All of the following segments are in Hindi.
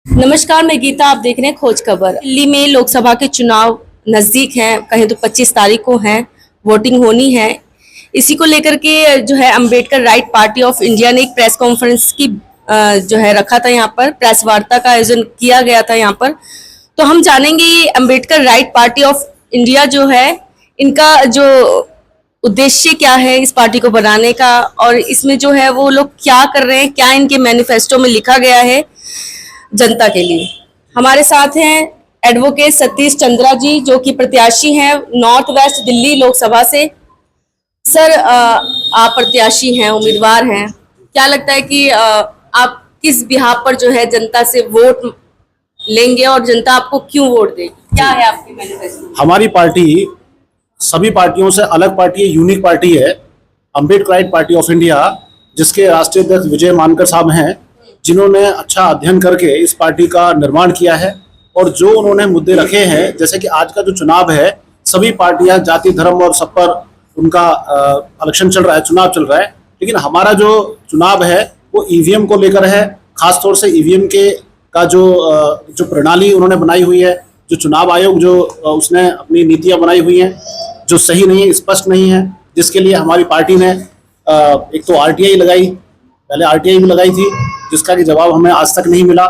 नमस्कार, मैं गीता। आप देख रहे हैं खोज खबर। दिल्ली में लोकसभा के चुनाव नजदीक हैं, कहें तो 25 तारीख को हैं, वोटिंग होनी है। इसी को लेकर के जो है Ambedkar right party of India ने एक प्रेस कॉन्फ्रेंस की जो है रखा था, यहाँ पर प्रेस वार्ता का आयोजन किया गया था यहाँ पर। तो हम जानेंगे ये Ambedkar right party of India जो है, इनका जो उद्देश्य क्या है इस पार्टी को बनाने का, और इसमें जो है वो लोग क्या कर रहे हैं, क्या इनके मैनिफेस्टो में लिखा गया है जनता के लिए। हमारे साथ हैं एडवोकेट सतीश चंद्रा जी, जो कि प्रत्याशी हैं नॉर्थ वेस्ट दिल्ली लोकसभा से। सर, आप प्रत्याशी हैं, उम्मीदवार हैं, क्या लगता है कि आप किस बिहाफ पर जो है जनता से वोट लेंगे और जनता आपको क्यों वोट देगी? क्या है आपकी मैनिफेस्टो? हमारी पार्टी सभी पार्टियों से अलग पार्टी है, यूनिक पार्टी है, Ambedkar right party of India, जिसके राष्ट्रीय अध्यक्ष विजय मानकर साहब हैं, जिन्होंने अच्छा अध्ययन करके इस पार्टी का निर्माण किया है। और जो उन्होंने मुद्दे रखे हैं, जैसे कि आज का जो चुनाव है, सभी पार्टियां जाति धर्म और सब पर उनका इलेक्शन चल रहा है, चुनाव चल रहा है, लेकिन हमारा जो चुनाव है वो ईवीएम को लेकर है। खासतौर से ईवीएम के का जो प्रणाली उन्होंने बनाई हुई है, जो चुनाव आयोग जो उसने अपनी नीतियां बनाई हुई हैं, जो सही नहीं है, स्पष्ट नहीं है, जिसके लिए हमारी पार्टी ने एक तो आरटीआई लगाई, पहले आरटीआई भी लगाई थी, जिसका कि जवाब हमें आज तक नहीं मिला।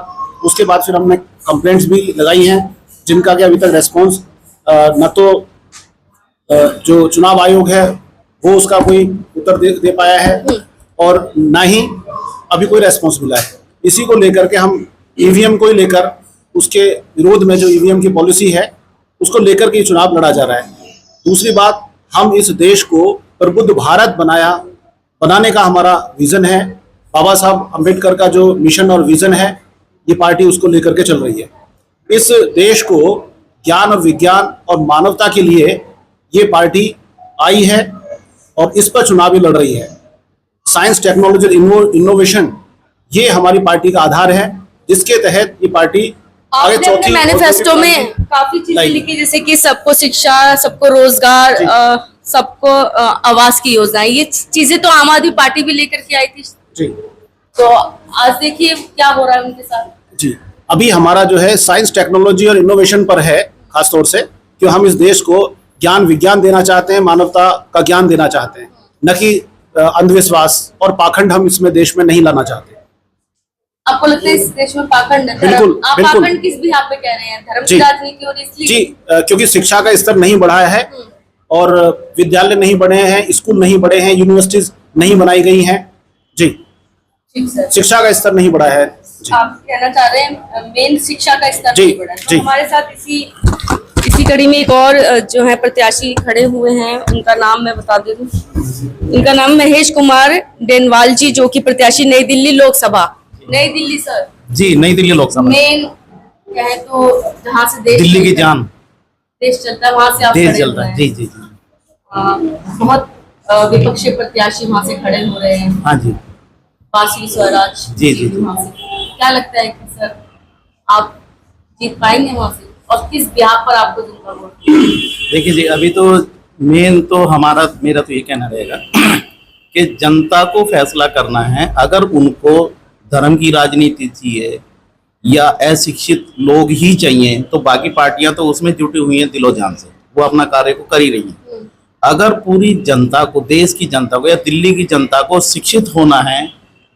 उसके बाद फिर हमने कंप्लेंट्स भी लगाई हैं, जिनका कि अभी तक रेस्पॉन्स न तो जो चुनाव आयोग है वो उसका कोई उत्तर दे पाया है, और ना ही अभी कोई रेस्पॉन्स मिला है। इसी को लेकर के हम ईवीएम को ही लेकर, उसके विरोध में जो ईवीएम की पॉलिसी है उसको लेकर के चुनाव लड़ा जा रहा है। दूसरी बात, हम इस देश को प्रबुद्ध भारत बनाने का हमारा विजन है। बाबा साहब अम्बेडकर का जो मिशन और विजन है, ये पार्टी उसको लेकर के चल रही है। इस देश को ज्ञान और विज्ञान और मानवता के लिए ये पार्टी आई है और इस पर चुनाव भी लड़ रही है। साइंस, टेक्नोलॉजी, इनोवेशन, ये हमारी पार्टी का आधार है, जिसके तहत ये पार्टी आगे चौथी मैनिफेस्टो में काफी चीजें लिखी, जैसे कि सबको शिक्षा, सबको रोजगार, सबको आवास की योजना, ये चीजें तो आम आदमी पार्टी भी लेकर के आई थी जी। तो आज देखिए क्या हो रहा है उनके साथ जी। अभी हमारा जो है साइंस, टेक्नोलॉजी और इनोवेशन पर है, खासतौर से कि हम इस देश को ज्ञान विज्ञान देना चाहते हैं, मानवता का ज्ञान देना चाहते हैं, न कि अंधविश्वास और पाखंड हम इसमें देश में नहीं लाना चाहते। आपको लगता है इस देश में पाखंड है? बिल्कुल, आप बिल्कुल। पाखंड किस बिहाफ पे कह रहे हैं? धर्म की राजनीति और इसलिए? जी, क्योंकि शिक्षा का स्तर नहीं बढ़ा है और विद्यालय नहीं बढ़े हैं, स्कूल नहीं बढ़े हैं, यूनिवर्सिटीज नहीं बनाई गई हैं। जी, शिक्षा का स्तर नहीं बढ़ा है। आप कहना चाह रहे हैं मेन शिक्षा का स्तर नहीं बढ़ा है। तो हमारे साथ इसी कड़ी में एक और जो है प्रत्याशी खड़े हुए हैं, उनका नाम मैं बता दे दूं। इनका नाम महेश कुमार डेनवाल जी, जो कि प्रत्याशी नई दिल्ली लोकसभा। नई दिल्ली सर? जी, नई दिल्ली लोकसभा। मेन कहे तो जहाँ से देश, दिल्ली की जान, देश चलता है, वहाँ से आप देश चलता है। जी जी जी। बहुत विपक्षी प्रत्याशी वहाँ से खड़े हो रहे हैं। हाँ जी, बासी स्वराज जी जी जी। क्या लगता है कि सर आप जीत पाएंगे वहाँ से, और किस बिहाफ पर आपको जनता वोट? देखिए जी, अभी तो मेन तो मेरा तो ये कहना रहेगा कि जनता को फैसला करना है। अगर उनको धर्म की राजनीति चाहिए या अशिक्षित लोग ही चाहिए, तो बाकी पार्टियां तो उसमें जुटी हुई हैं दिलो जान से, वो अपना कार्य को कर ही रही हैं। अगर पूरी जनता को, देश की जनता को या दिल्ली की जनता को शिक्षित होना है,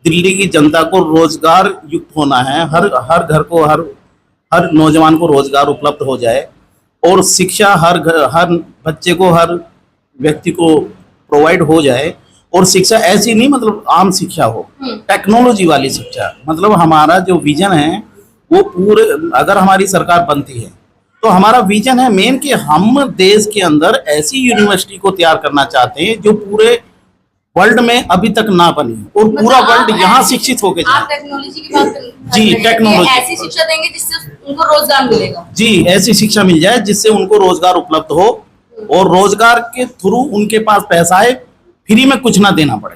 दिल्ली की जनता को रोजगार युक्त होना है, हर घर को, हर नौजवान को रोजगार उपलब्ध हो जाए, और शिक्षा हर बच्चे को, हर व्यक्ति को प्रोवाइड हो जाए, और शिक्षा ऐसी नहीं मतलब आम शिक्षा हो, टेक्नोलॉजी वाली शिक्षा। मतलब हमारा जो विजन है वो पूरे, अगर हमारी सरकार बनती है तो हमारा विजन है मेन कि हम देश के अंदर ऐसी यूनिवर्सिटी को तैयार करना चाहते हैं जो पूरे वर्ल्ड में अभी तक ना बनी, और पूरा वर्ल्ड यहाँ शिक्षित होके जाए। आप टेक्नोलॉजी की बात कर रहे हैं? जी, टेक्नोलॉजी, ऐसी शिक्षा देंगे जिससे उनको रोजगार मिलेगा। जी, ऐसी शिक्षा मिल जाए जिससे उनको रोजगार उपलब्ध हो, और रोजगार के थ्रू उनके पास पैसा आए, फ्री में कुछ ना देना पड़े।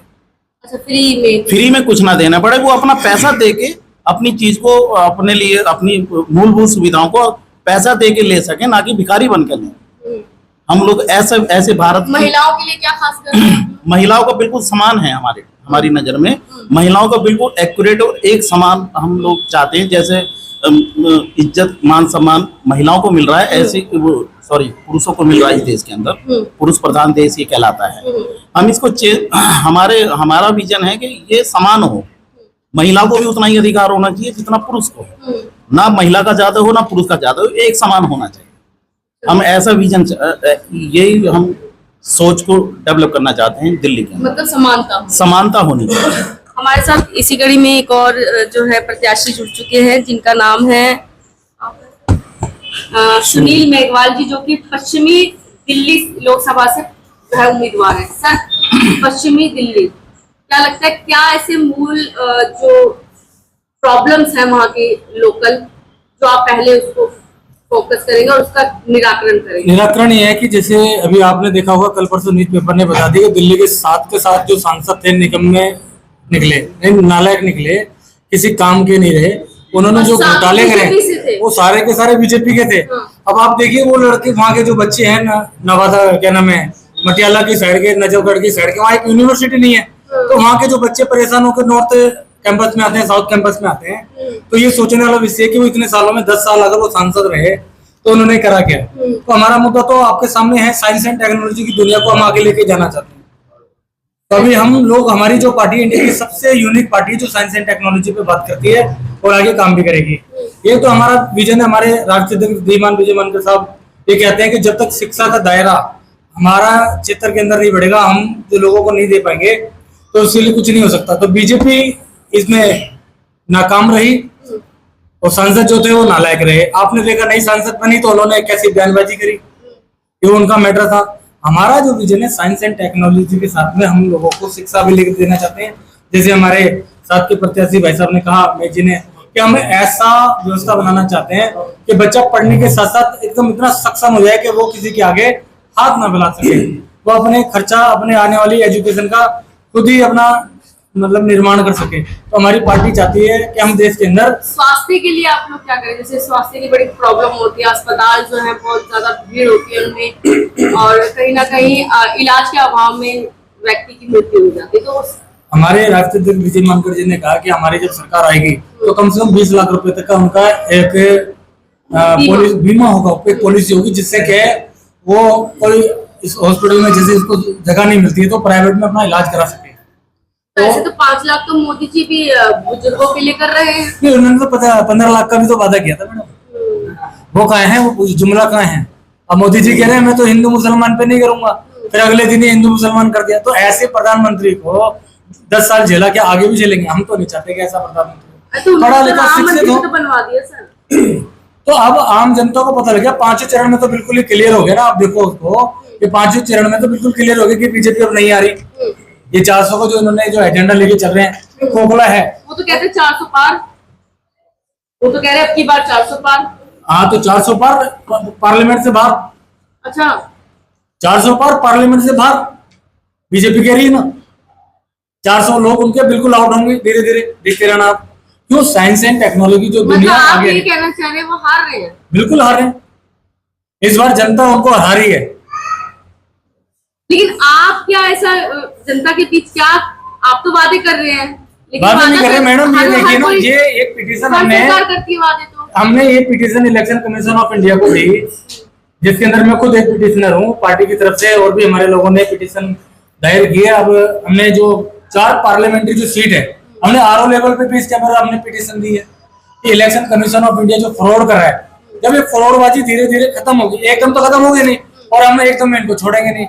अच्छा, फ्री में कुछ ना देना पड़े, वो अपना पैसा दे के अपनी चीज को, अपने लिए अपनी मूलभूत सुविधाओं को पैसा दे के ले सके, ना कि भिखारी बन कर लें। हम लोग ऐसे भारत, महिलाओं के लिए क्या खास कर? महिलाओं का बिल्कुल समान है हमारी नज़र में महिलाओं का बिल्कुल एक्यूरेट और एक समान हम लोग चाहते हैं। जैसे इज्जत मान सम्मान महिलाओं को मिल रहा है, ऐसे पुरुषों को मिल रहा है इस देश के अंदर। पुरुष प्रधान देश ये कहलाता है। हम इसको हमारा विजन है कि ये समान हो, महिला को भी उतना ही अधिकार होना चाहिए जितना पुरुष को, ना महिला का ज्यादा हो ना पुरुष का ज्यादा हो, एक समान होना चाहिए। हम ऐसा विजन, यही हम सोच को डेवलप करना चाहते हैं दिल्ली के अंदर। मतलब समानता होनी चाहिए। हमारे साथ इसी कड़ी में एक और जो है प्रत्याशी जुड़ चुके हैं, जिनका नाम है सुनील मेघवाल जी, जो कि पश्चिमी दिल्ली लोकसभा से जो है उम्मीदवार है। सर, पश्चिमी दिल्ली क्या लगता है, क्या ऐसे मूल जो प्रॉब्लम्स हैं वहाँ के लोकल, जो आप पहले उसको फोकस करेंगे और उसका निराकरण करेंगे? निराकरण ये है कि जैसे अभी आपने देखा होगा, कल परसों न्यूज पेपर ने बता दिया कि दिल्ली के 7 के 7 जो सांसद थे निकम्मे निकले, नालायक निकले, किसी काम के नहीं रहे। उन्होंने जो घोटाले करे वो सारे के सारे बीजेपी के थे। अब आप देखिए वो लड़के वहाँ के जो बच्चे हैं नवादा, क्या नाम है, मटियाला की साइड के, नजफगढ़ की साइड के, वहाँ एक यूनिवर्सिटी नहीं है, तो वहाँ के जो बच्चे परेशान होकर नॉर्थ कैंपस में आते हैं, साउथ कैंपस में आते हैं। तो ये सोचने वाला विषय है कि वो इतने सालों में 10 साल अगर वो सांसद रहे तो उन्होंने करा क्या। तो हमारा मुद्दा तो आपके सामने है, साइंस एंड टेक्नोलॉजी की दुनिया को हम आगे लेके जाना चाहते हैं। तो अभी हम लोग, हमारी जो पार्टी इंडिया की सबसे यूनिक पार्टी है जो साइंस एंड टेक्नोलॉजी पे बात करती है और आगे काम भी करेगी। ये तो हमारा विजन है। हमारे राष्ट्रीय अध्यक्ष धीमान विजय मानकर साहब ये कहते हैं कि जब तक शिक्षा का दायरा हमारा क्षेत्र के अंदर नहीं बढ़ेगा, हम जो लोगों को नहीं दे पाएंगे, तो इसलिए कुछ नहीं हो सकता। तो बीजेपी इसमें नाकाम रही और सांसद जो थे वो नालायक रहे। आपने देखा नई सांसद बनी तो उन्होंने कैसी बयानबाजी करी, ये उनका मैटर था। हमारा जो विजन है साइंस एंड टेक्नोलॉजी के साथ में हम लोगों को शिक्षा भी लेकर देना चाहते हैं। जैसे हमारे साथ के प्रत्याशी भाई साहब ने कहा, मैं जिन्हें कि हमें ऐसा व्यवस्था बनाना चाहते हैं कि बच्चा पढ़ने के साथ साथ एकदम इतना सक्षम हो जाए कि वो किसी के आगे हाथ ना फैला सके, वो अपने खर्चा, अपने आने वाली एजुकेशन का खुद ही अपना मतलब निर्माण कर सके। तो हमारी पार्टी चाहती है कि हम देश के अंदर स्वास्थ्य के लिए आप लोग क्या करें? जैसे स्वास्थ्य की बड़ी प्रॉब्लम होती है, अस्पताल जो है बहुत ज्यादा भीड़ होती है उनमें, और कहीं ना कहीं इलाज के अभाव में व्यक्ति की मृत्यु हो जाती है। तो हमारे राष्ट्रीय अध्यक्ष विजय मानकर जी ने कहा कि हमारी जब सरकार आएगी तो कम से कम 20 लाख रुपए तक का उनका एक बीमा होगा, एक पॉलिसी होगी, जिससे कि वो कोई इस हॉस्पिटल में जैसे इसको जगह नहीं मिलती है तो प्राइवेट में अपना इलाज करा सके। ऐसे तो 5 लाख तो मोदी जी भी बुजुर्गों के लिए कर रहे हैं। उन्होंने तो 15 लाख का भी तो वादा किया था मैडम, वो कहाँ है, वो जुमला कहाँ है। अब मोदी जी कह रहे हैं मैं तो हिंदू मुसलमान पे नहीं करूंगा, फिर अगले दिन ही हिंदू मुसलमान कर दिया। तो ऐसे प्रधानमंत्री को 10 साल झेला के आगे भी झेलेंगे। हम तो नहीं चाहते कि ऐसा प्रधानमंत्री पढ़ा लिखा शिक्षित हो। बनवा दिया सर। तो अब आम जनता को पता लग गया, 5 चरण में तो बिल्कुल ही क्लियर हो गया ना। आप देखो उसको, ये 5 चरण में तो बिल्कुल क्लियर हो गया कि बीजेपी अब नहीं आ रही। ये 400 को जो इन्होंने जो एजेंडा लेके चल रहे हैं खोखला है। वो तो कहते हैं 400 पार, वो तो कह रहे हैं अब की बार 400 पार। हाँ, तो 400 पार पार्लियामेंट से बाहर। अच्छा, 400 पार पार्लियामेंट से बाहर बीजेपी कह रही है ना। 400 लोग उनके बिल्कुल आउट होंगे धीरे धीरे, देखते रहना आप। क्यों? साइंस एंड टेक्नोलॉजी जो दुनिया मतलब आप आगे ये कहना चाह रहे हैं वो हार रहे हैं? बिल्कुल हार रहे हैं। इस बार जनता उनको हरा रही है। लेकिन आप क्या ऐसा जनता के बीच क्या आप तो वादे कर रहे हैं, लेकिन वादे नहीं कर रहे मैडम। ये देखिए ना, कोई ये एक पिटीशन सरकार करती है वादे। तो हमने ये petition election commission of India को दी, जिसके अंदर मैं खुद एक पिटिशनर हूँ पार्टी की तरफ से, और भी हमारे लोगों ने पिटीशन दायर की है। अब हमने जो 4 पार्लियामेंट्री जो सीट है, हमने आरओ लेवल पे भी इसके अंदर हमने पिटीशन दी है कि इलेक्शन कमीशन ऑफ इंडिया जो फ्रॉड कर रहा है, जब ये फ्रॉडबाजी धीरे धीरे खत्म होगी, एकदम तो खत्म होगी नहीं, और हम एकदम इनको छोड़ेंगे नहीं।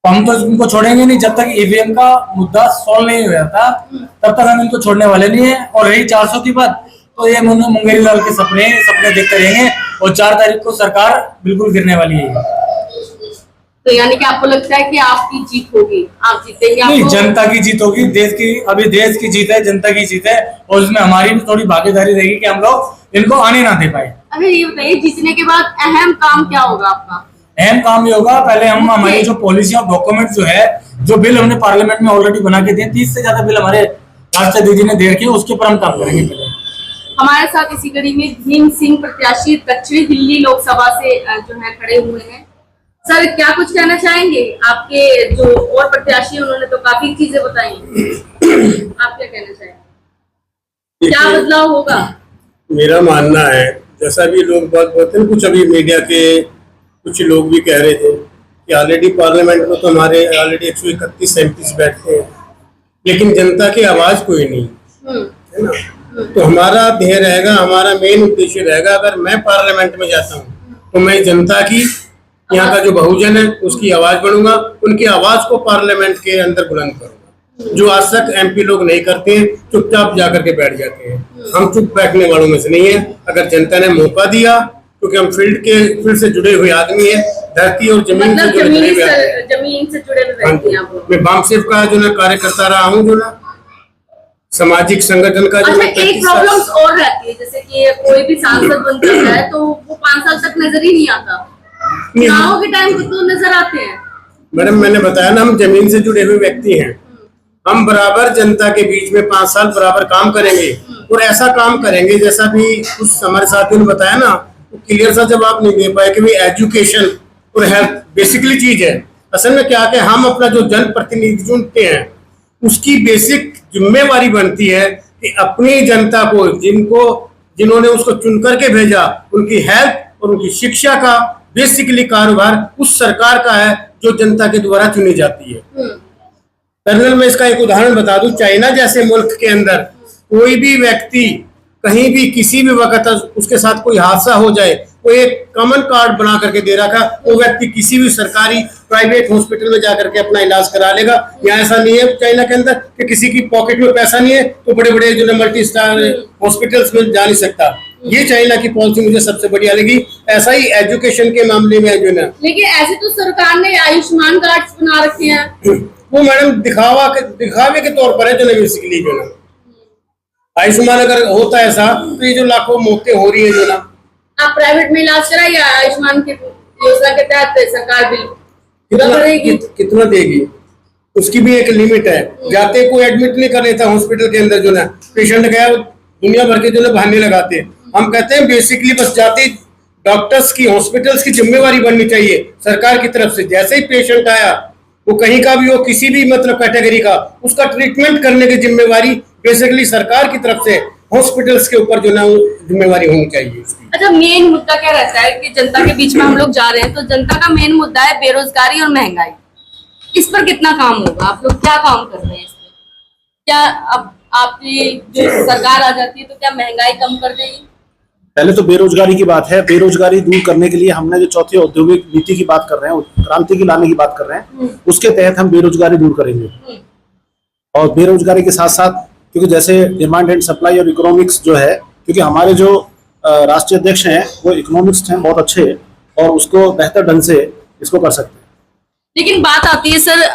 हम तो इनको छोड़ेंगे नहीं जब तक ईवीएम का मुद्दा सॉल्व नहीं हो जाता, तब तक हम इनको छोड़ने वाले नहीं है। और रही 400 की बात, तो ये मुंगेरी लाल के सपने देखते रहेंगे, और 4 तारीख को सरकार बिल्कुल गिरने वाली है। तो यानी कि आपको लगता है कि आपकी जीत होगी, आप जीतेंगे? नहीं, जनता की जीत होगी। देश की, अभी देश की जीत है, जनता की जीत है, और उसमें हमारी भी थोड़ी भागीदारी रहेगी कि हम लोग इनको आने ना दे पाए। अच्छा, ये बताइए, जीतने के बाद अहम काम क्या होगा आपका? अहम काम ये होगा, पहले हम हमारी जो पॉलिसी और डॉक्यूमेंट जो है, जो बिल हमने पार्लियामेंट में ऑलरेडी बना के दिए, 30 से ज्यादा बिल हमारे राष्ट्रीय दीदी ने दे रखे, उसके पर हम काम करेंगे पहले। हमारे साथ इसी कड़ी में भीम सिंह प्रत्याशी दक्षिणी दिल्ली लोकसभा से जो है खड़े हुए हैं। सर क्या कुछ कहना चाहेंगे? आपके जो और प्रत्याशी हैं उन्होंने तो काफी चीजें बताई, आप क्या कहना चाहेंगे? क्या बदलाव होगा? मेरा मानना है, जैसा भी लोग बात बोलते हैं, कुछ अभी मीडिया के कुछ लोग भी कह रहे थे कि ऑलरेडी पार्लियामेंट में तो हमारे ऑलरेडी 131 MP बैठते हैं, लेकिन जनता की आवाज कोई नहीं है ना। तो हमारा ध्येय रहेगा, हमारा मेन उद्देश्य रहेगा, अगर मैं पार्लियामेंट में जाता हूँ तो मैं जनता की, यहाँ का जो बहुजन है उसकी आवाज बनूंगा, उनकी आवाज को पार्लियामेंट के अंदर बुलंद करूंगा, जो आज तक MP लोग नहीं करते हैं, चुपचाप जाकर के बैठ जाते हैं। हम चुप बैठने वालों में से नहीं है। अगर जनता ने मौका दिया, क्योंकि हम फील्ड से जुड़े हुए आदमी है, धरती और जमीन से जुड़े हुए जमीन से जुड़े हुए व्यक्ति हैं आप लोग। मैं बामसेफ का जो ना कार्य करता रहा हूँ, जो ना सामाजिक संगठन का जो अच्छा, एक प्रॉब्लम और रहती है, जैसे कि कोई भी सांसद बनता है तो वो 5 साल तक नजर ही नहीं आता, चुनाव के टाइम पे तो नजर आते हैं। मैडम मैंने बताया ना, हम जमीन से जुड़े हुए व्यक्ति हैं, हम बराबर जनता के बीच में 5 साल बराबर काम करेंगे, और ऐसा काम करेंगे जैसा भी कुछ हमारे साथियों ने बताया ना, तो क्लियर सा जवाब नहीं दे पाए कि भाई एजुकेशन और हेल्थ बेसिकली चीज है। असल में क्या कि हम अपना जो जनप्रतिनिधि चुनते हैं उसकी बेसिक जिम्मेवारी बनती है कि अपनी जनता को, जिन्होंने उसको चुन करके भेजा, उनकी हेल्थ और उनकी शिक्षा का बेसिकली कारोबार उस सरकार का है जो जनता के द्वारा चुनी जाती है। कर्नल, मैं इसका एक उदाहरण बता दूं, चाइना जैसे मुल्क के अंदर कोई भी व्यक्ति कहीं भी किसी भी वक्त उसके साथ कोई हादसा हो जाए, वो एक कॉमन कार्ड बना करके दे रखा, वो व्यक्ति किसी भी सरकारी प्राइवेट हॉस्पिटल में जाकर के अपना इलाज करा लेगा। यहाँ ऐसा नहीं है चाइना के अंदर कि किसी की पॉकेट में पैसा नहीं है तो बड़े बड़े जो मल्टी स्टार हॉस्पिटल्स में जा नहीं सकता। ये चाइना की पॉलिसी मुझे सबसे बढ़िया लगी। ऐसा ही एजुकेशन के मामले में जो ना, लेकिन ऐसे तो सरकार ने आयुष्मान कार्ड बना रखे हैं, वो मैडम दिखावे के तौर पर है जो ना, बेसिकली जो ना आयुष्मान अगर होता है ऐसा तो ये जो लाखों मौतें हो रही है जो ना, आप प्राइवेट में इलाज कराइए, आयुष्मान की योजना के तहत सरकार बिल कितना देगी, उसकी भी एक लिमिट है। जाते कोई एडमिट नहीं कर लेता हॉस्पिटल के अंदर जो ना, पेशेंट गया दुनिया भर के जो ना बहाने लगाते हैं। हम कहते हैं बेसिकली बस जाते डॉक्टर्स की, हॉस्पिटल्स की जिम्मेवारी बननी चाहिए सरकार की तरफ से। जैसे ही पेशेंट आया, वो कहीं का भी हो, किसी भी मतलब कैटेगरी का, उसका ट्रीटमेंट करने की जिम्मेवारी बेसिकली सरकार की तरफ से हॉस्पिटल्स के ऊपर जो ना जिम्मेवारी होनी चाहिए उसकी। अच्छा, मेन मुद्दा क्या रहता है कि जनता के बीच में हम लोग जा रहे हैं, तो जनता का मेन मुद्दा है बेरोजगारी और महंगाई। इस पर कितना काम होगा? आप लोग क्या काम कर रहे हैं इस पर? क्या अब आपकी जो सरकार आ जाती है तो क्या महंगाई कम कर देगी? पहले तो बेरोजगारी की बात है। बेरोजगारी दूर करने के लिए हमने जो चौथी औद्योगिक नीति की बात कर रहे हैं, क्रांति की लाने की बात कर रहे हैं, उसके तहत हम बेरोजगारी दूर करेंगे। और बेरोजगारी के साथ साथ, क्योंकि जैसे डिमांड एंड सप्लाई और इकोनॉमिक्स जो है, क्योंकि हमारे जो राष्ट्रीय अध्यक्ष हैं वो इकोनॉमिक्स हैं बहुत अच्छे, और उसको बेहतर ढंग से इसको कर सकते हैं। लेकिन बात आती है सर,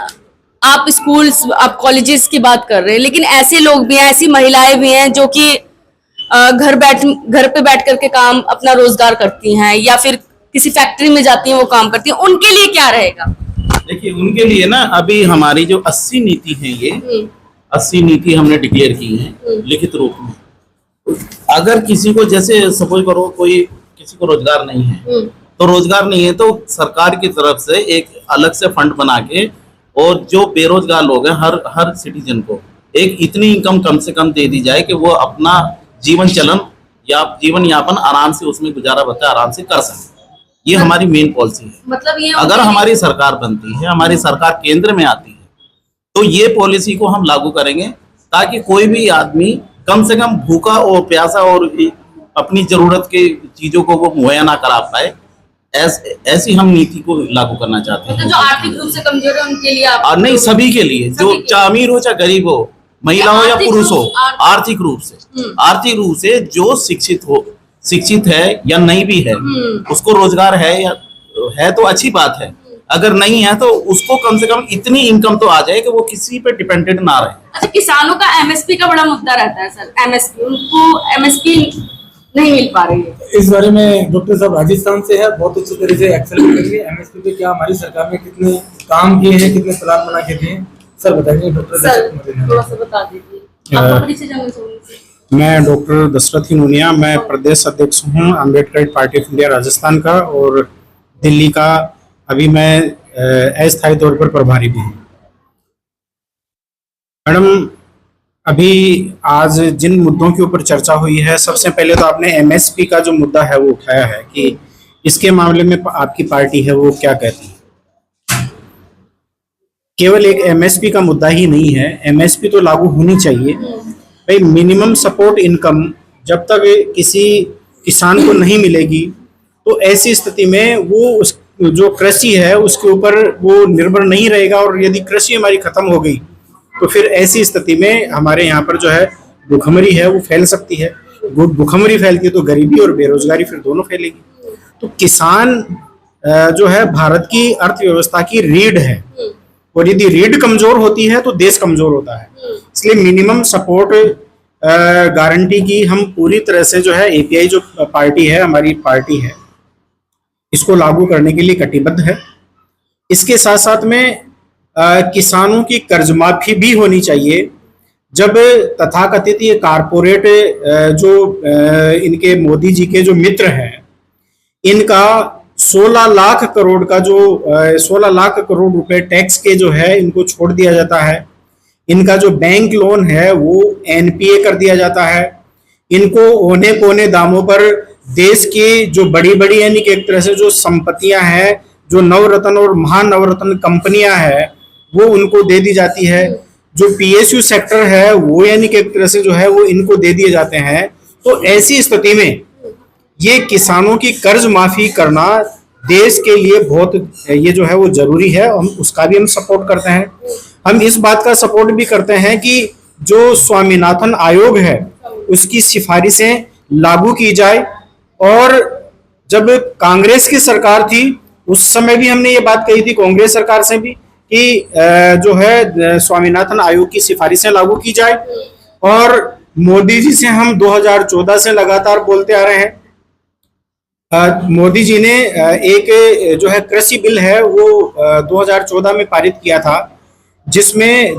आप स्कूल्स, आप कॉलेजेस की बात कर रहे हैं, लेकिन ऐसे लोग भी हैं, ऐसी महिलाएं भी हैं जो कि घर पे बैठ करके काम अपना रोजगार करती हैं, या फिर किसी फैक्ट्री में जाती हैं वो काम करती हैं, उनके लिए क्या रहेगा? देखिए, उनके लिए ना अभी हमारी जो 80 नीति है, ये 80 नीति हमने डिक्लेयर की है लिखित रूप में। अगर किसी को, जैसे सपोज करो कोई किसी को रोजगार नहीं है, तो रोजगार नहीं है तो सरकार की तरफ से एक अलग से फंड बना के, और जो बेरोजगार लोग हैं हर सिटीजन को एक इतनी इनकम कम से कम दे दी जाए कि वो अपना जीवन चलन या जीवन यापन आराम से, उसमें गुजारा बच्चा आराम से कर सके। ये हमारी मेन पॉलिसी है। मतलब ये अगर हमारी सरकार बनती है, हमारी सरकार केंद्र में आती है, तो ये पॉलिसी को हम लागू करेंगे ताकि कोई भी आदमी कम से कम भूखा और प्यासा और अपनी जरूरत के चीजों को वो मुहैया ना करा पाए। ऐसी हम नीति को लागू करना चाहते हैं। तो जो आर्थिक रूप से कमजोर है उनके लिए आप? नहीं, सभी के लिए, जो चाहे अमीर हो चाहे गरीब हो, महिला हो या पुरुष हो, आर्थिक रूप से जो शिक्षित है या नहीं भी है, उसको रोजगार है या है तो अच्छी बात है। अगर नहीं है तो उसको कम से कम इतनी इनकम तो आ जाए कि वो किसी पे डिपेंडेंट ना रहे। अच्छा, किसानों का एमएसपी का बड़ा मुद्दा रहता है सर। एमएसपी, उनको एमएसपी नहीं मिल पा रही है। इस बारे में डॉक्टर साहब राजस्थान से है, बहुत अच्छी तरह से एक्सेल करेंगे। एमएसपी पे क्या हमारी सरकार ने कितने काम किए हैं, कितने प्लान बना के दिए, सर बताएंगे डॉक्टर। सर थोड़ा सा बता दीजिए, आपका परिचय जानना चाहूंगी। मैं डॉक्टर दशरथ नूनिया, मैं प्रदेश अध्यक्ष हूं Ambedkar party of India Rajasthan का, और दिल्ली का अभी मैं अस्थायी तौर पर प्रभारी भी हूँ। मैडम, अभी आज जिन मुद्दों के ऊपर चर्चा हुई है, सबसे पहले तो आपने एमएसपी का जो मुद्दा है वो उठाया है कि इसके मामले में आपकी पार्टी है वो क्या कहती है। केवल एक एमएसपी का मुद्दा ही नहीं है, एमएसपी तो लागू होनी चाहिए भाई। मिनिमम सपोर्ट इनकम जब तक किसी किसान को नहीं मिलेगी तो ऐसी स्थिति में वो उस जो कृषि है उसके ऊपर वो निर्भर नहीं रहेगा, और यदि कृषि हमारी खत्म हो गई तो फिर ऐसी स्थिति में हमारे यहाँ पर जो है भुखमरी है वो फैल सकती है। भुखमरी फैलती है तो गरीबी और बेरोजगारी फिर दोनों फैलेगी। तो किसान जो है भारत की अर्थव्यवस्था की रीढ़ है, और यदि रीढ़ कमजोर होती है तो देश कमजोर होता है। इसलिए मिनिमम सपोर्ट गारंटी की हम पूरी तरह से जो है एपीआई जो पार्टी है, हमारी पार्टी है, इसको लागू करने के लिए कटिबद्ध है। इसके साथ साथ में किसानों की कर्ज माफी भी होनी चाहिए। जब तथाकथित ये कारपोरेट जो इनके मोदी जी के जो मित्र हैं, इनका 16 लाख करोड़ का जो 16 लाख करोड़ रुपए टैक्स के जो है इनको छोड़ दिया जाता है। इनका जो बैंक लोन है वो एनपीए कर दिया जाता है। इनको औने पौने दामों पर देश की जो बड़ी बड़ी यानी कि एक तरह से जो संपत्तियां हैं, जो नवरत्न और महानवरत्न कंपनियां हैं, वो उनको दे दी जाती है। जो पीएसयू सेक्टर है वो यानी कि एक तरह से जो है वो इनको दे दिए जाते हैं। तो ऐसी स्थिति में ये किसानों की कर्ज माफी करना देश के लिए बहुत ये जो है वो जरूरी है। हम उसका भी हम सपोर्ट करते हैं। हम इस बात का सपोर्ट भी करते हैं कि जो स्वामीनाथन आयोग है उसकी सिफारिशें लागू की जाए। और जब कांग्रेस की सरकार थी उस समय भी हमने ये बात कही थी कांग्रेस सरकार से भी कि जो है स्वामीनाथन आयोग की सिफारिशें लागू की जाए। और मोदी जी से हम 2014 से लगातार बोलते आ रहे हैं। मोदी जी ने एक जो है कृषि बिल है वो 2014 में पारित किया था, जिसमें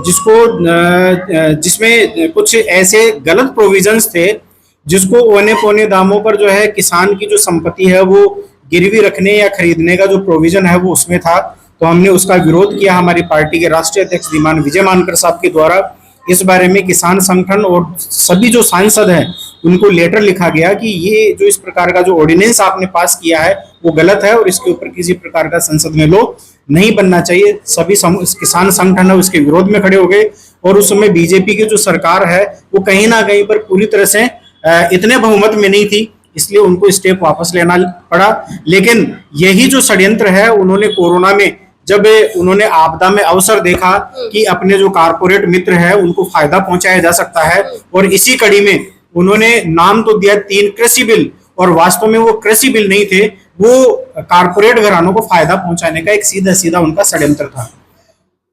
कुछ ऐसे गलत प्रोविजंस थे जिसको औने पौने दामों पर जो है किसान की जो संपत्ति है वो गिरवी रखने या खरीदने का जो प्रोविजन है वो उसमें था। तो हमने उसका विरोध किया। हमारी पार्टी के राष्ट्रीय अध्यक्ष श्रीमान विजय मानकर साहब के द्वारा इस बारे में किसान संगठन और सभी जो सांसद हैं उनको लेटर लिखा गया कि ये जो इस प्रकार का जो ऑर्डिनेंस आपने पास किया है वो गलत है और इसके ऊपर किसी प्रकार का संसद में लोग नहीं बनना चाहिए। सभी किसान संगठन है उसके विरोध में खड़े हो गए। और उस समय बीजेपी की जो सरकार है वो कहीं ना कहीं पर पूरी तरह से इतने बहुमत में नहीं थी, इसलिए उनको स्टेप वापस लेना पड़ा। लेकिन यही जो षड्यंत्र है उन्होंने कोरोना में जब उन्होंने आपदा में अवसर देखा कि अपने जो कारपोरेट मित्र है उनको फायदा पहुंचाया जा सकता है, और इसी कड़ी में उन्होंने नाम तो दिया 3 कृषि बिल, और वास्तव में वो कृषि बिल नहीं थे, वो कारपोरेट घरानों को फायदा पहुंचाने का एक सीधा सीधा उनका षड्यंत्र था।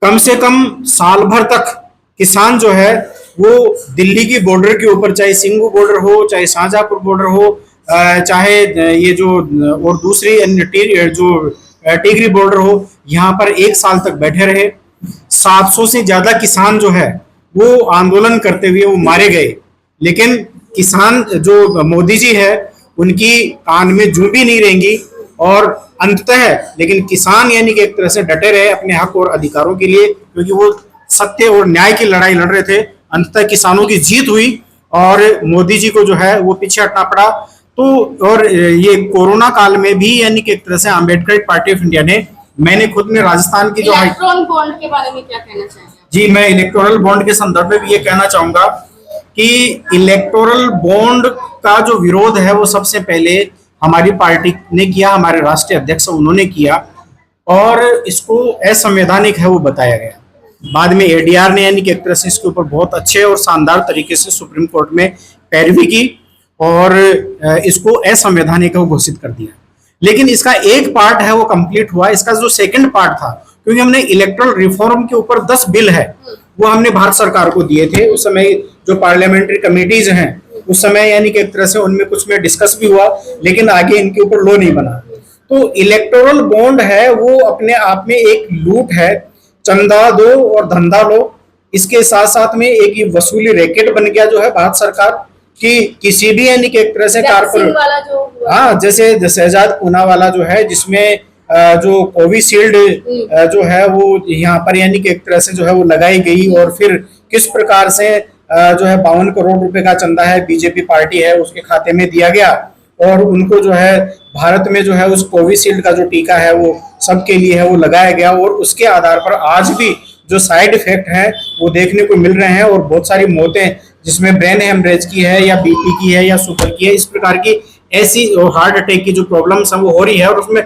कम से कम साल भर तक किसान जो है वो दिल्ली की बॉर्डर के ऊपर, चाहे सिंगू बॉर्डर हो, चाहे शाहजहांपुर बॉर्डर हो, चाहे ये जो और दूसरी जो टिगरी बॉर्डर हो, यहाँ पर 1 साल तक बैठे रहे। 700 से ज्यादा किसान जो है वो आंदोलन करते हुए वो मारे गए। लेकिन किसान जो मोदी जी है उनकी कान में जूं भी नहीं रहेंगी, और अंततः लेकिन किसान यानी कि एक तरह से डटे रहे अपने हक और अधिकारों के लिए, क्योंकि वो सत्य और न्याय की लड़ाई लड़ रहे थे। अंततः किसानों की जीत हुई और मोदी जी को जो है वो पीछे हटना पड़ा। तो और ये कोरोना काल में भी यानी कि एक तरह से अम्बेडकर पार्टी ऑफ इंडिया ने, मैंने खुद में राजस्थान की जो इलेक्ट्रॉन बॉन्ड के बारे में क्या कहना चाहेंगे? जी, मैं इलेक्टोरल बॉन्ड के संदर्भ में भी ये कहना चाहूंगा कि इलेक्टोरल बॉन्ड का जो विरोध है वो सबसे पहले हमारी पार्टी ने किया, हमारे राष्ट्रीय अध्यक्ष उन्होंने किया, और इसको असंवैधानिक है वो बताया गया। बाद में एडीआर ने यानी कि एक तरह से इसके ऊपर बहुत अच्छे और शानदार तरीके से सुप्रीम कोर्ट में पैरवी की और इसको असंवैधानिक घोषित कर दिया। लेकिन इसका एक पार्ट है वो कंप्लीट हुआ। इसका जो सेकंड पार्ट था, क्योंकि हमने इलेक्टोरल रिफॉर्म के ऊपर 10 बिल है वो हमने भारत सरकार को दिए थे। उस समय जो पार्लियामेंट्री कमिटीज हैं उस समय यानी कि एक तरह से उनमें कुछ में डिस्कस भी हुआ, लेकिन आगे इनके ऊपर लॉ नहीं बना। तो इलेक्टोरल बॉन्ड है वो अपने आप में एक लूट है, चंदा दो और धंधा लो। इसके साथ साथ में एक वसूली रैकेट बन गया जो है भारत सरकार कि किसी भी यानी कि एक तरह से कारपोरेट, हाँ, जैसे शहजाद पूना वाला जो है जिसमें जो कोविशील्ड जो है वो यहाँ पर यानी कि एक तरह से जो है वो लगाई गई, और फिर किस प्रकार से जो है 52 करोड़ रुपए का चंदा है बीजेपी पार्टी है उसके खाते में दिया गया, और उनको जो है भारत में जो है उस कोविशील्ड का जो टीका है वो सबके लिए है वो लगाया गया, और उसके आधार पर आज भी जो साइड इफेक्ट हैं वो देखने को मिल रहे हैं, और बहुत सारी मौतें जिसमें ब्रेन हेमरेज की है या बीपी की है या शुगर की है, इस प्रकार की ऐसी हार्ट अटैक की जो प्रॉब्लम्स हैं वो हो रही है, और उसमें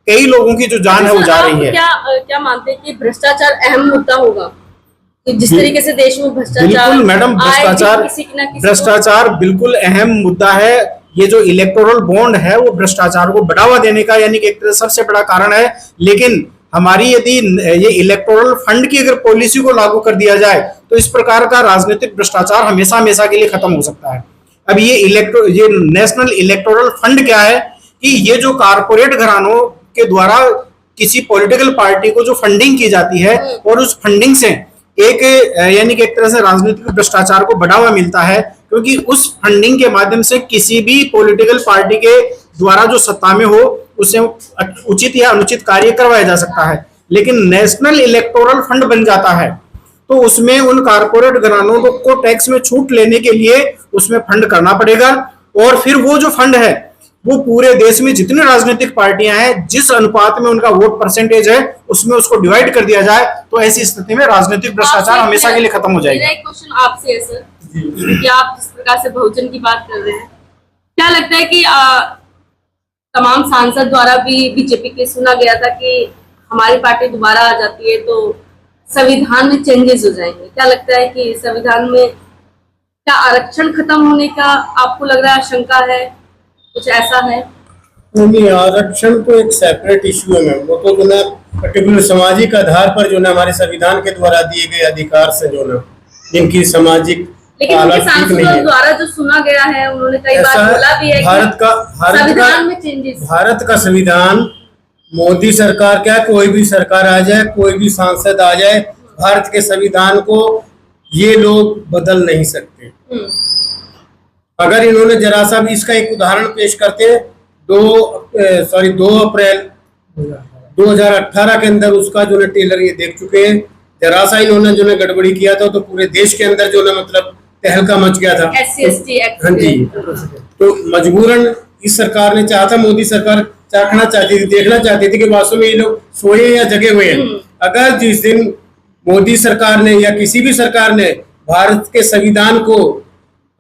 कई लोगों की जो जान है वो जा रही है। क्या मानते हैं कि भ्रष्टाचार अहम मुद्दा होगा? कि जिस तरीके से देश में भ्रष्टाचार, बिल्कुल मैडम, भ्रष्टाचार बिल्कुल अहम मुद्दा है। ये जो इलेक्टोरल बॉन्ड है वो भ्रष्टाचार को बढ़ावा देने का यानी कि एक तरह सबसे बड़ा कारण है, लेकिन हमारी यदि ये इलेक्टोरल फंड की अगर पॉलिसी को लागू कर दिया जाए तो इस प्रकार का राजनीतिक भ्रष्टाचार हमेशा हमेशा के लिए खत्म हो सकता है। अब ये नेशनल इलेक्टोरल फंड क्या है कि ये जो कारपोरेट घरानों के द्वारा किसी पॉलिटिकल पार्टी को जो फंडिंग की जाती है, और उस फंडिंग से एक यानी कि एक तरह से राजनीतिक भ्रष्टाचार को बढ़ावा मिलता है, क्योंकि उस फंडिंग के माध्यम से किसी भी पॉलिटिकल पार्टी के द्वारा जो सत्ता में हो उसे उचित या अनुचित कार्य करवाया जा सकता है। लेकिन नेशनल इलेक्टोरल फंड बन जाता है तो उसमें उन कारपोरेट घरानों को टैक्स में छूट लेने के लिए उसमें फंड करना पड़ेगा, और फिर वो जो फंड है वो पूरे देश में जितने राजनीतिक पार्टियां हैं जिस अनुपात में उनका वोट परसेंटेज है उसमें उसको डिवाइड कर दिया जाए, तो ऐसी स्थिति में राजनीतिक भ्रष्टाचार हमेशा के लिए खत्म हो जाएगा। मेरा एक क्वेश्चन आपसे है सर, कि आप जिस प्रकार से बहुजन की बात कर रहे हैं, क्या लगता है कि तमाम सांसद द्वारा भी बीजेपी के सुना गया था कि हमारी पार्टी दोबारा आ जाती है तो संविधान में चेंजेस हो जाएंगे? क्या लगता है कि संविधान में क्या आरक्षण खत्म होने का आपको लग रहा है, आशंका है, कुछ ऐसा है? नहीं, आरक्षण तो एक सेपरेट इश्यू है मैम, वो तो जो ना पर्टिकुलर सामाजिक आधार पर जो ना हमारे संविधान के द्वारा दिए गए अधिकार से जो ना जिनकी सामाजिक लेकिन उनके सांसदों द्वारा जो सुना गया है उन्होंने कई बार बोला भी है भारत का संविधान, मोदी सरकार क्या कोई भी सरकार आ जाए, कोई भी सांसद आ जाए, भारत के संविधान को ये लोग बदल नहीं सकते। अगर इन्होंने जरा सा भी इसका एक उदाहरण पेश करते, 2 अप्रैल 2018 के अंदर उसका जो ना टेलर ये देख चुके हैं, जरा सा इन्होंने जो ना गड़बड़ी किया था तो पूरे देश के अंदर जो ना मतलब तहलका मच गया था। SC/ST act. हाँ जी, तो मजबूरन इस सरकार ने चाहा था, मोदी सरकार चाखना चाहती थी, देखना चाहती थी कि वास्तव में ये लोग सोए या जगे हुए हैं। अगर जिस दिन मोदी सरकार ने या किसी भी सरकार ने भारत के संविधान को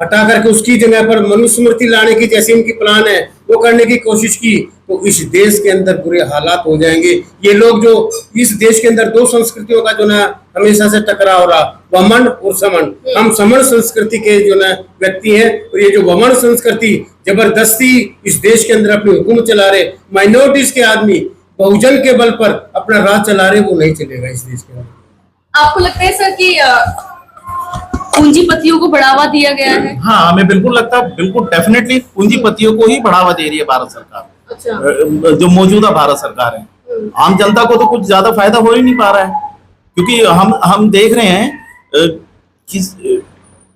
हटा करके उसकी जगह पर मनुस्मृति लाने की जैसी उनकी प्लान है वो करने की कोशिश की, तो इस देश के अंदर बुरे हालात हो जाएंगे। ये लोग जो इस देश के अंदर 2 संस्कृतियों का जो ना हमेशा से टकराव हो रहा, वमन और समन, हम समन संस्कृति के जो ना व्यक्ति हैं, और ये जो वमन संस्कृति जबरदस्ती इस देश के अंदर अपनी हुकूमत चला रहे, माइनॉरिटीज के आदमी बहुजन के बल पर अपना राज चला रहे, वो नहीं चलेगा इस देश के अंदर। आपको लगता है सर कि पूंजीपतियों को बढ़ावा दिया गया है? हाँ, हमें बिल्कुल लगता है, बिल्कुल डेफिनेटली पूंजीपतियों को ही बढ़ावा दे रही है भारत सरकार। अच्छा। जो मौजूदा भारत सरकार है, आम जनता को तो कुछ ज्यादा फायदा हो ही नहीं पा रहा है, क्योंकि हम देख रहे हैं कि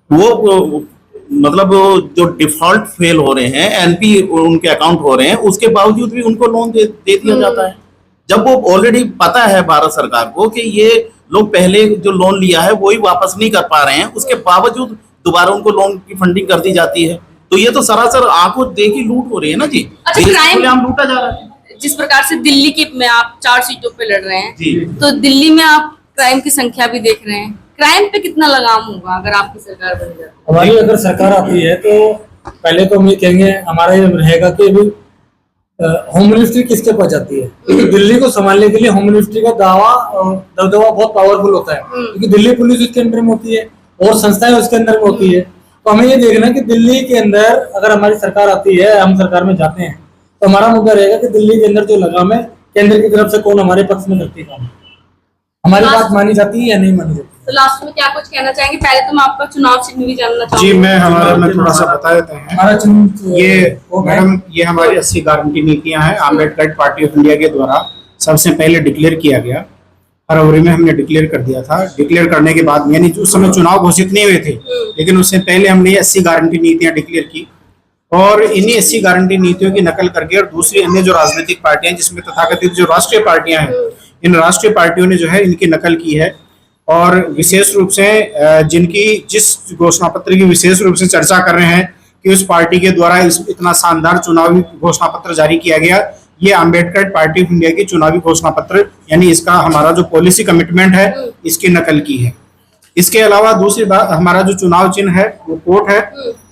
वो मतलब जो डिफॉल्ट फेल हो रहे हैं, एनपी उनके अकाउंट हो रहे हैं, उसके बावजूद भी उनको लोन दे दिया जाता है, जब वो ऑलरेडी पता है भारत सरकार को कि ये लोग पहले जो लोन लिया है वही वापस नहीं कर पा रहे हैं, उसके बावजूद दोबारा उनको लोन की फंडिंग कर दी जाती है। तो ये तो सरासर आंखों देखी लूट हो रही है ना जी। अच्छा, क्राइम लूटा जा रहा है। जिस प्रकार से दिल्ली की में आप 4 सीटों पे लड़ रहे हैं जी, तो दिल्ली में आप क्राइम की संख्या भी देख रहे हैं, क्राइम पे कितना लगाम होगा अगर आपकी सरकार बन जाए? हमारी अगर सरकार आती है तो पहले तो हम ये कहेंगे, हमारा ये रहेगा कि होम मिनिस्ट्री किसके पास जाती है, क्योंकि दिल्ली को संभालने के लिए होम मिनिस्ट्री का दबदबा बहुत पावरफुल होता है, क्योंकि दिल्ली पुलिस उसके अंदर में होती है और संस्थाएं उसके अंदर में होती है। तो हमें ये देखना है कि दिल्ली के अंदर अगर हमारी सरकार आती है, हम सरकार में जाते हैं, तो हमारा मुद्दा रहेगा कि दिल्ली के अंदर जो लगाम है केंद्र की तरफ से कौन हमारे पक्ष में करती है, हमारी बात मानी जाती है या नहीं मानी जाती। तो लास्ट में क्या कुछ कहना चाहेंगे? पहले तो मैं आपका चुनाव चिन्ह भी जानना चाहूंगा। जी, मैं थोड़ा सा बता देता हूँ। हमारा चिन्ह ये मैडम, ये हमारी 80 गारंटी नीतियां हैं, आम्बेडकर पार्टी ऑफ इंडिया के द्वारा सबसे पहले डिक्लेयर किया गया। फरवरी में हमने डिक्लेयर कर दिया था। डिक्लेयर करने के बाद, यानी उस समय चुनाव घोषित नहीं हुए थे, लेकिन उससे पहले हमने ये 80 गारंटी नीतियां डिक्लेयर की, और इन्हीं 80 गारंटी नीतियों की नकल करके और दूसरी अन्य जो राजनीतिक पार्टियां जिसमें तथाकथित जो राष्ट्रीय पार्टियां हैं, इन राष्ट्रीय पार्टियों ने जो है इनकी नकल की है। और विशेष रूप से जिनकी जिस घोषणा पत्र की विशेष रूप से चर्चा कर रहे हैं कि उस पार्टी के द्वारा इतना शानदार चुनावी घोषणा पत्र जारी किया गया, ये अम्बेडकर पार्टी ऑफ इंडिया की चुनावी घोषणा पत्र यानी इसका हमारा जो पॉलिसी कमिटमेंट है इसकी नकल की है। इसके अलावा दूसरी बात, हमारा जो चुनाव चिन्ह है वो कोर्ट है।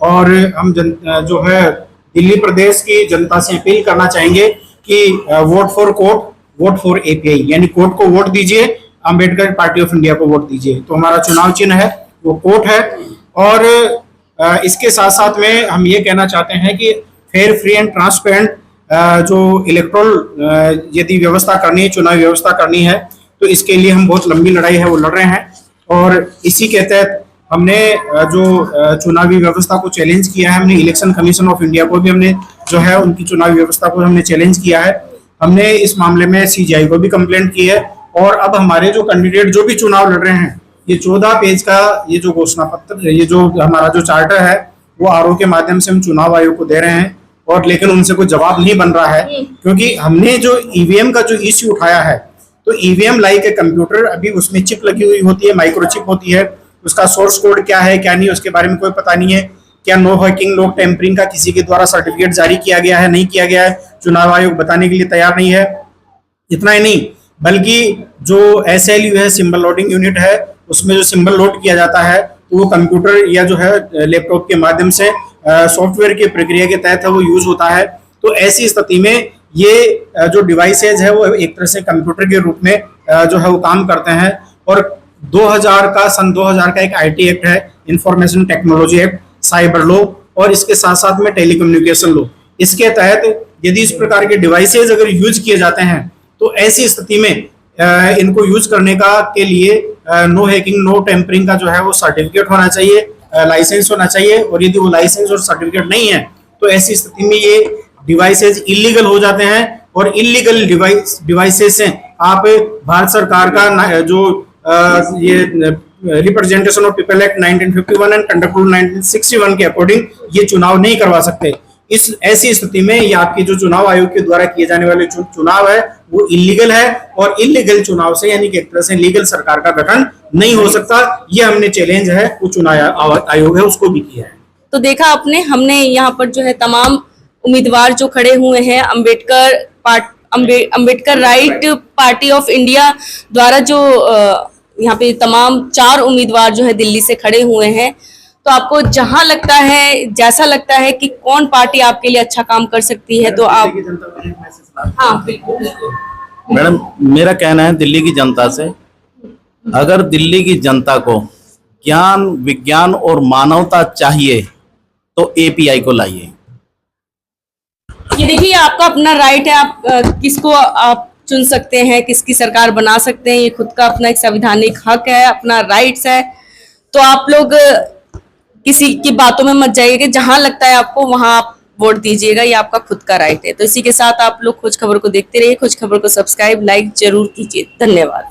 और हम जो है दिल्ली प्रदेश की जनता से अपील करना चाहेंगे कि vote for court, vote for API, यानी कोर्ट को वोट दीजिए, अम्बेडकर पार्टी ऑफ इंडिया को वोट दीजिए। तो हमारा चुनाव चिन्ह है वो कोर्ट है। और इसके साथ साथ में हम ये कहना चाहते हैं कि फेयर, फ्री एंड ट्रांसपेरेंट जो इलेक्ट्रोल यदि व्यवस्था करनी है, चुनावी व्यवस्था करनी है, तो इसके लिए हम बहुत लंबी लड़ाई है वो लड़ रहे हैं। और इसी के तहत हमने जो चुनावी व्यवस्था को चैलेंज किया है, हमने इलेक्शन कमीशन ऑफ इंडिया को भी हमने जो है उनकी चुनावी व्यवस्था को हमने चैलेंज किया है। हमने इस मामले में सीजीआई को भी कंप्लेंट की है। और अब हमारे जो कैंडिडेट जो भी चुनाव लड़ रहे हैं, ये 14 पेज का ये जो घोषणा पत्र, ये जो हमारा जो चार्टर है वो आरओ के माध्यम से हम चुनाव आयोग को दे रहे हैं। और लेकिन उनसे कोई जवाब नहीं बन रहा है, क्योंकि हमने जो ईवीएम का जो इश्यू उठाया है, तो ईवीएम लाइक ए कंप्यूटर, अभी उसमें चिप लगी हुई होती है, माइक्रोचिप होती है, उसका सोर्स कोड क्या है क्या नहीं उसके बारे में कोई पता नहीं है। क्या नो हैकिंग, नो टेम्परिंग का किसी के द्वारा सर्टिफिकेट जारी किया गया है, नहीं किया गया है, चुनाव आयोग बताने के लिए तैयार नहीं है। इतना ही नहीं, बल्कि जो SLU है, सिंबल लोडिंग यूनिट है, उसमें जो सिंबल लोड किया जाता है तो वो कंप्यूटर या जो है लैपटॉप के माध्यम से सॉफ्टवेयर की प्रक्रिया के तहत है वो यूज होता है। तो ऐसी स्थिति में ये जो डिवाइसेज है वो एक तरह से कंप्यूटर के रूप में जो है वो काम करते हैं। और 2000 का एक IT एक्ट है, information technology act, cyber law, और इसके साथ साथ में टेलीकम्युनिकेशन लॉ। इसके तहत यदि इस प्रकार के डिवाइसेज अगर यूज किए जाते हैं तो ऐसी स्थिति में इनको यूज करने का के लिए नो हैकिंग, नो टेम्परिंग का जो है वो सर्टिफिकेट होना चाहिए, लाइसेंस होना चाहिए। और यदि वो लाइसेंस और सर्टिफिकेट नहीं है तो ऐसी स्थिति में ये डिवाइसेज इलीगल हो जाते हैं। और इलीगल डिवाइसेज से आप भारत सरकार का जो ये representation of people act 1951 and conduct rule 1961 के अकॉर्डिंग ये चुनाव नहीं करवा सकते। इस ऐसी स्थिति में ये आपके जो चुनाव आयोग के द्वारा किए जाने वाले चुनाव है वो इलीगल है। और इलीगल चुनाव से यानी कि एक तरह से लीगल सरकार का गठन नहीं हो सकता। ये हमने चैलेंज है वो चुनाव आयोग है उसको भी किया है। तो देखा आपने, हमने यहाँ पर जो है तमाम उम्मीदवार जो खड़े हुए हैं Ambedkar right party of India द्वारा जो यहाँ पे तमाम 4 उम्मीदवार जो है दिल्ली से खड़े हुए हैं। तो आपको जहां लगता है, जैसा लगता है कि कौन पार्टी आपके लिए अच्छा काम कर सकती है, तो आप हाँ बिल्कुल। मैडम, मेरा कहना है दिल्ली की जनता से, अगर दिल्ली की जनता को ज्ञान, विज्ञान और मानवता चाहिए तो API को लाइए। ये देखिए, आपका अपना राइट है, आप किसको आप चुन सकते हैं, किसकी सरकार बना सकते हैं, ये खुद का अपना एक संवैधानिक हक है, अपना राइट्स है। तो आप लोग किसी की बातों में मत जाइए कि जहां लगता है आपको वहां आप वोट दीजिएगा, ये आपका खुद का राइट है। तो इसी के साथ आप लोग खोज खबर को देखते रहिए, खोज खबर को सब्सक्राइब, लाइक जरूर कीजिए। धन्यवाद।